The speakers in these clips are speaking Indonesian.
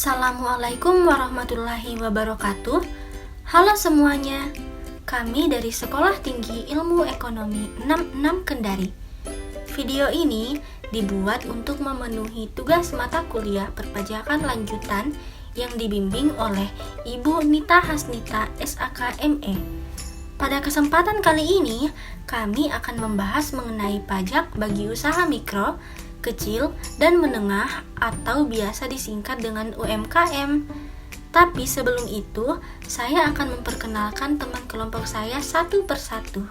Assalamualaikum warahmatullahi wabarakatuh. Halo semuanya, kami dari Sekolah Tinggi Ilmu Ekonomi 66 Kendari. Video ini dibuat untuk memenuhi tugas mata kuliah perpajakan lanjutan yang dibimbing oleh Ibu Nita Hasnita SAK ME. Pada kesempatan kali ini, kami akan membahas mengenai pajak bagi usaha mikro, kecil, dan menengah atau biasa disingkat dengan UMKM. Tapi sebelum itu, saya akan memperkenalkan teman kelompok saya satu persatu.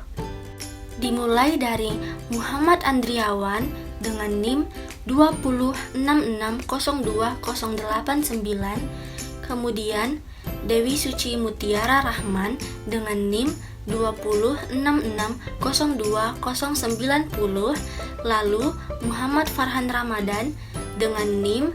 Dimulai dari Muhammad Andriawan dengan NIM 206602089, kemudian Dewi Suci Mutiara Rahman dengan NIM 206602090, lalu Muhammad Farhan Ramadan dengan NIM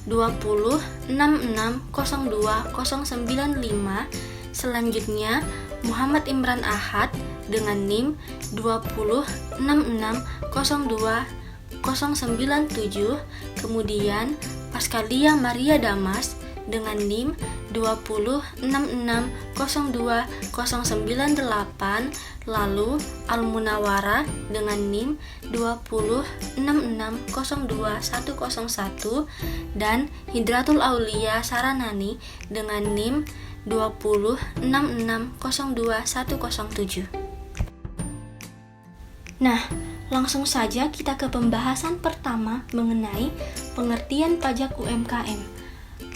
206602095, selanjutnya Muhammad Imran Ahad dengan NIM 206602097, kemudian Paskalia Maria Damas dengan NIM 206602098, lalu Al-Munawara dengan NIM 206602101, dan Hidratul Aulia Saranani dengan NIM 206602107. Nah, langsung saja kita ke pembahasan pertama mengenai pengertian pajak UMKM.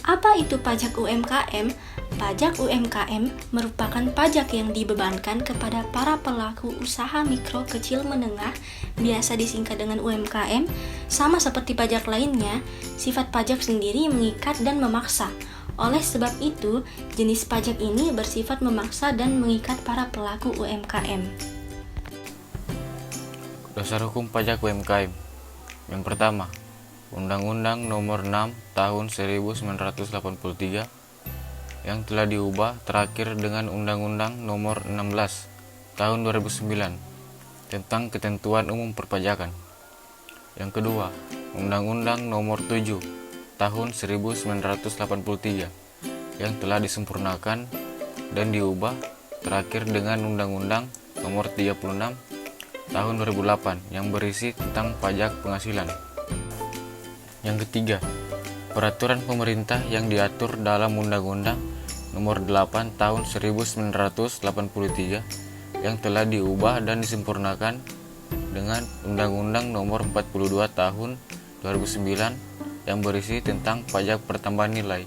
Apa itu pajak UMKM? Pajak UMKM merupakan pajak yang dibebankan kepada para pelaku usaha mikro, kecil, menengah, biasa disingkat dengan UMKM. Sama seperti pajak lainnya, sifat pajak sendiri mengikat dan memaksa. Oleh sebab itu, jenis pajak ini bersifat memaksa dan mengikat para pelaku UMKM. Dasar hukum pajak UMKM. Yang pertama, Undang-Undang Nomor 6 Tahun 1983 yang telah diubah terakhir dengan Undang-Undang Nomor 16 Tahun 2009 tentang ketentuan umum perpajakan. Yang kedua, Undang-Undang Nomor 7 Tahun 1983 yang telah disempurnakan dan diubah terakhir dengan Undang-Undang Nomor 36 Tahun 2008 yang berisi tentang pajak penghasilan. Yang ketiga, peraturan pemerintah yang diatur dalam Undang-Undang Nomor 8 Tahun 1983 yang telah diubah dan disempurnakan dengan Undang-Undang Nomor 42 Tahun 2009 yang berisi tentang pajak pertambahan nilai.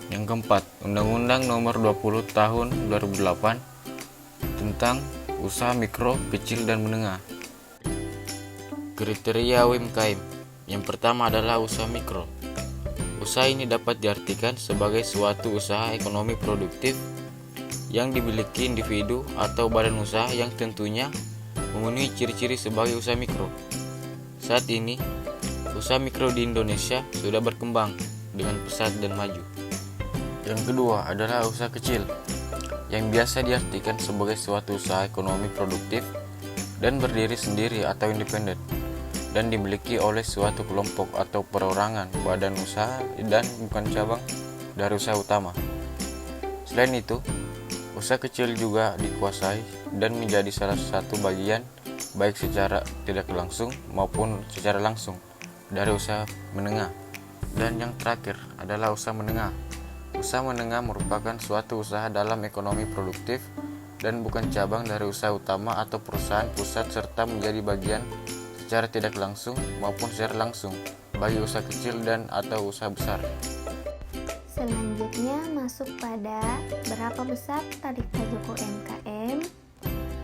Yang keempat, Undang-Undang Nomor 20 Tahun 2008 tentang usaha mikro, kecil, dan menengah. Kriteria UMKM. Yang pertama adalah usaha mikro. Usaha ini dapat diartikan sebagai suatu usaha ekonomi produktif yang dimiliki individu atau badan usaha yang tentunya memenuhi ciri-ciri sebagai usaha mikro. Saat ini, usaha mikro di Indonesia sudah berkembang dengan pesat dan maju. Yang kedua adalah usaha kecil, yang biasa diartikan sebagai suatu usaha ekonomi produktif dan berdiri sendiri atau independen, dan dimiliki oleh suatu kelompok atau perorangan badan usaha dan bukan cabang dari usaha utama. Selain itu, usaha kecil juga dikuasai dan menjadi salah satu bagian baik secara tidak langsung maupun secara langsung dari usaha menengah. Dan yang terakhir adalah usaha menengah. Usaha menengah merupakan suatu usaha dalam ekonomi produktif dan bukan cabang dari usaha utama atau perusahaan pusat serta menjadi bagian secara tidak langsung maupun secara langsung bagi usaha kecil dan atau usaha besar. Selanjutnya masuk pada berapa besar tarif pajak UMKM.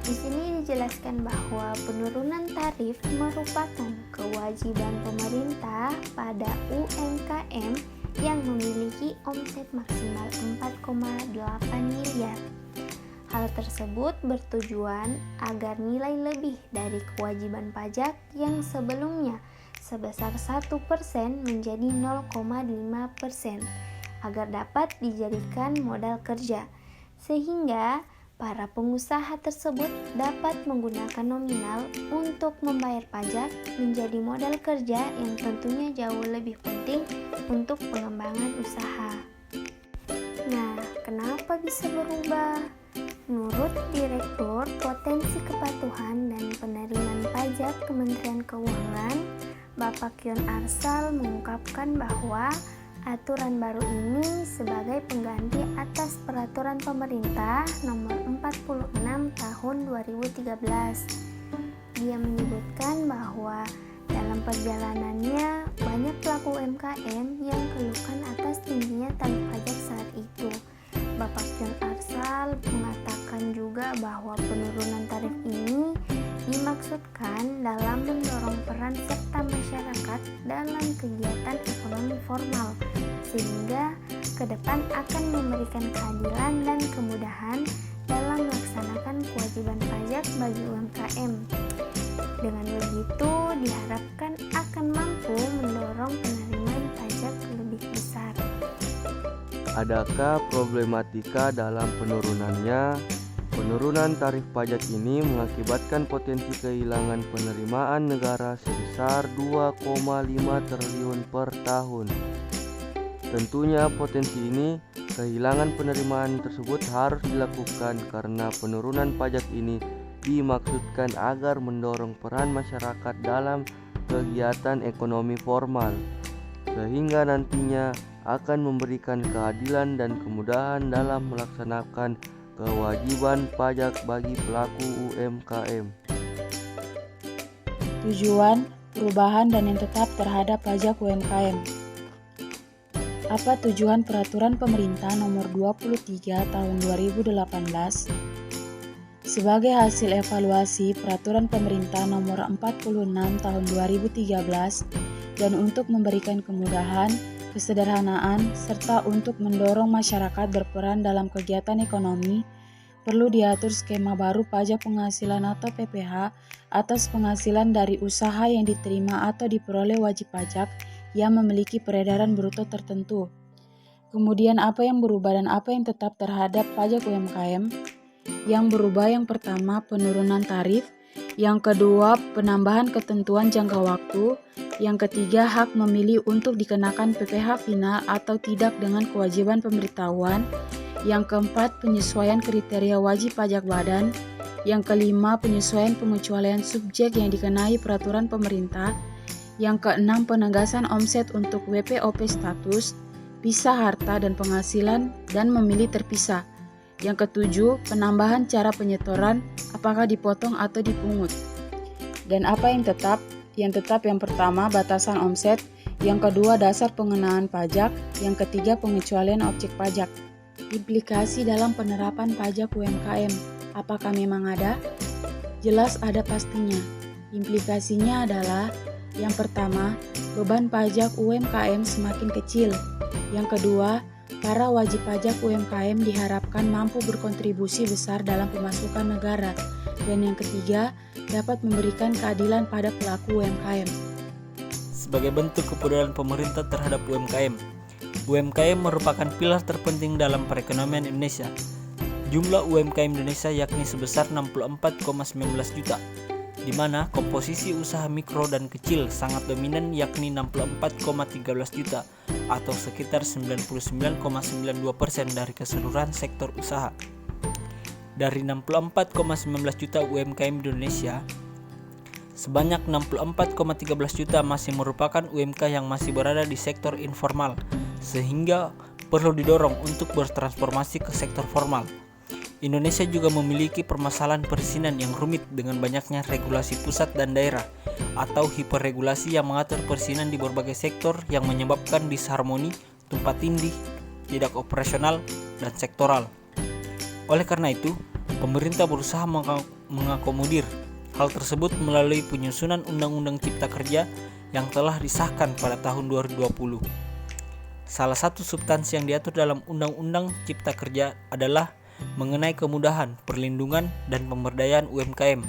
Di sini dijelaskan bahwa penurunan tarif merupakan kewajiban pemerintah pada UMKM yang memiliki omset maksimal 4,8 miliar. Hal tersebut bertujuan agar nilai lebih dari kewajiban pajak yang sebelumnya sebesar 1% menjadi 0,5% agar dapat dijadikan modal kerja, sehingga para pengusaha tersebut dapat menggunakan nominal untuk membayar pajak menjadi modal kerja yang tentunya jauh lebih penting untuk pengembangan usaha. Nah, kenapa bisa berubah? Menurut Direktur Potensi Kepatuhan dan Penerimaan Pajak Kementerian Keuangan, Bapak Kyon Arsal mengungkapkan bahwa aturan baru ini sebagai pengganti atas peraturan pemerintah nomor 46 tahun 2013. Dia menyebutkan bahwa dalam perjalanannya banyak pelaku UMKM yang keluhkan atas tingginya tarif pajak saat itu. Bapak Kyon Arsal mengatakan juga bahwa penurunan tarif ini dimaksudkan dalam mendorong peran serta masyarakat dalam kegiatan ekonomi formal, sehingga ke depan akan memberikan keadilan dan kemudahan dalam melaksanakan kewajiban pajak bagi UMKM. Dengan begitu, diharapkan akan mampu mendorong penerimaan pajak lebih besar. Adakah problematika dalam penurunannya? Penurunan tarif pajak ini mengakibatkan potensi kehilangan penerimaan negara sebesar 2,5 triliun per tahun. Tentunya potensi ini, kehilangan penerimaan tersebut harus dilakukan karena penurunan pajak ini dimaksudkan agar mendorong peran masyarakat dalam kegiatan ekonomi formal, sehingga nantinya akan memberikan keadilan dan kemudahan dalam melaksanakan kewajiban pajak bagi pelaku UMKM. Tujuan, perubahan dan yang tetap terhadap pajak UMKM. Apa tujuan peraturan pemerintah nomor 23 tahun 2018? Sebagai hasil evaluasi peraturan pemerintah nomor 46 tahun 2013 dan untuk memberikan kemudahan, kesederhanaan, serta untuk mendorong masyarakat berperan dalam kegiatan ekonomi, perlu diatur skema baru pajak penghasilan atau PPh atas penghasilan dari usaha yang diterima atau diperoleh wajib pajak yang memiliki peredaran bruto tertentu. Kemudian apa yang berubah dan apa yang tetap terhadap pajak UMKM? Yang berubah yang pertama penurunan tarif, yang kedua penambahan ketentuan jangka waktu, yang ketiga hak memilih untuk dikenakan PPh final atau tidak dengan kewajiban pemberitahuan, yang keempat penyesuaian kriteria wajib pajak badan, yang kelima penyesuaian pengecualian subjek yang dikenai peraturan pemerintah, yang keenam penegasan omset untuk WPOP status, pisah harta dan penghasilan dan memilih terpisah. Yang ketujuh, penambahan cara penyetoran, apakah dipotong atau dipungut. Dan apa yang tetap? Yang tetap yang pertama, batasan omset. Yang kedua, dasar pengenaan pajak. Yang ketiga, pengecualian objek pajak. Implikasi dalam penerapan pajak UMKM. Apakah memang ada? Jelas ada pastinya. Implikasinya adalah, yang pertama, beban pajak UMKM semakin kecil. Yang kedua, para wajib pajak UMKM diharapkan mampu berkontribusi besar dalam pemasukan negara. Dan yang ketiga, dapat memberikan keadilan pada pelaku UMKM. Sebagai bentuk kepedulian pemerintah terhadap UMKM, UMKM merupakan pilar terpenting dalam perekonomian Indonesia. Jumlah UMKM Indonesia yakni sebesar 64,19 juta, di mana komposisi usaha mikro dan kecil sangat dominan yakni 64,13 juta atau sekitar 99,92% dari keseluruhan sektor usaha. Dari 64,19 juta UMKM di Indonesia, sebanyak 64,13 juta masih merupakan UMK yang masih berada di sektor informal, sehingga perlu didorong untuk bertransformasi ke sektor formal. Indonesia juga memiliki permasalahan perizinan yang rumit dengan banyaknya regulasi pusat dan daerah atau hiperregulasi yang mengatur perizinan di berbagai sektor yang menyebabkan disharmoni, tumpang tindih, tidak operasional, dan sektoral. Oleh karena itu, pemerintah berusaha mengakomodir hal tersebut melalui penyusunan Undang-Undang Cipta Kerja yang telah disahkan pada tahun 2020. Salah satu substansi yang diatur dalam Undang-Undang Cipta Kerja adalah mengenai kemudahan, perlindungan, dan pemberdayaan UMKM.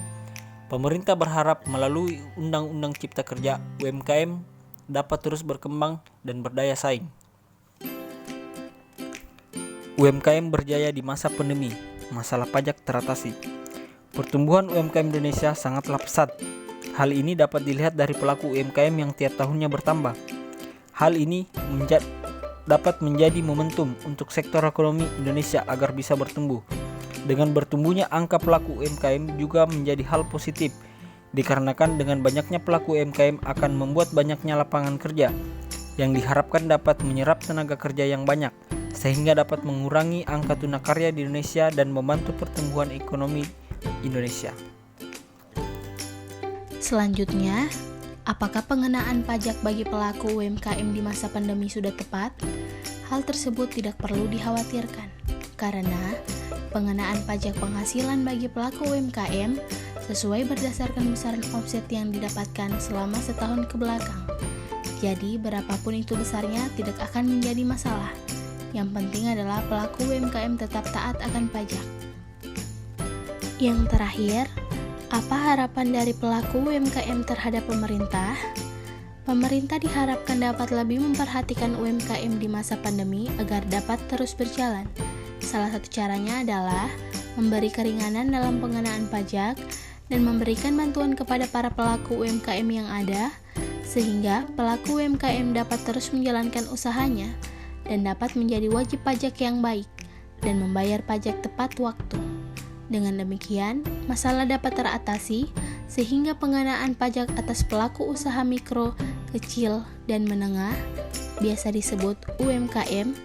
Pemerintah berharap melalui Undang-Undang Cipta Kerja, UMKM dapat terus berkembang dan berdaya saing. UMKM berjaya di masa pandemi. masalah pajak teratasi. Pertumbuhan UMKM Indonesia sangatlah pesat. Hal ini dapat dilihat dari pelaku UMKM yang tiap tahunnya bertambah. Hal ini dapat menjadi momentum untuk sektor ekonomi Indonesia agar bisa bertumbuh. Dengan bertumbuhnya angka pelaku UMKM juga menjadi hal positif, dikarenakan dengan banyaknya pelaku UMKM akan membuat banyaknya lapangan kerja, yang diharapkan dapat menyerap tenaga kerja yang banyak, sehingga dapat mengurangi angka tunakarya di Indonesia dan membantu pertumbuhan ekonomi Indonesia. Selanjutnya, apakah pengenaan pajak bagi pelaku UMKM di masa pandemi sudah tepat? Hal tersebut tidak perlu dikhawatirkan, karena pengenaan pajak penghasilan bagi pelaku UMKM sesuai berdasarkan besaran omset yang didapatkan selama setahun ke belakang. Jadi, berapapun itu besarnya tidak akan menjadi masalah. Yang penting adalah pelaku UMKM tetap taat akan pajak. Yang terakhir, apa harapan dari pelaku UMKM terhadap pemerintah? Pemerintah diharapkan dapat lebih memperhatikan UMKM di masa pandemi agar dapat terus berjalan. Salah satu caranya adalah memberi keringanan dalam pengenaan pajak dan memberikan bantuan kepada para pelaku UMKM yang ada, sehingga pelaku UMKM dapat terus menjalankan usahanya dan dapat menjadi wajib pajak yang baik dan membayar pajak tepat waktu. Dengan demikian, masalah dapat teratasi sehingga pengenaan pajak atas pelaku usaha mikro, kecil, dan menengah, biasa disebut UMKM,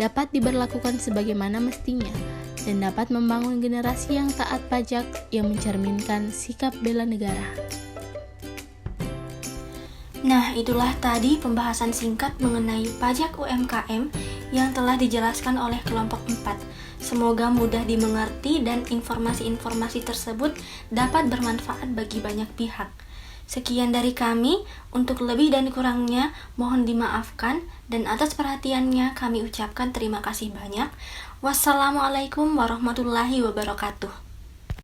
dapat diberlakukan sebagaimana mestinya dan dapat membangun generasi yang taat pajak yang mencerminkan sikap bela negara. Nah, itulah tadi pembahasan singkat mengenai pajak UMKM yang telah dijelaskan oleh kelompok 4. Semoga mudah dimengerti dan informasi-informasi tersebut dapat bermanfaat bagi banyak pihak. Sekian dari kami, untuk lebih dan kurangnya mohon dimaafkan, dan atas perhatiannya kami ucapkan terima kasih banyak. Wassalamualaikum warahmatullahi wabarakatuh.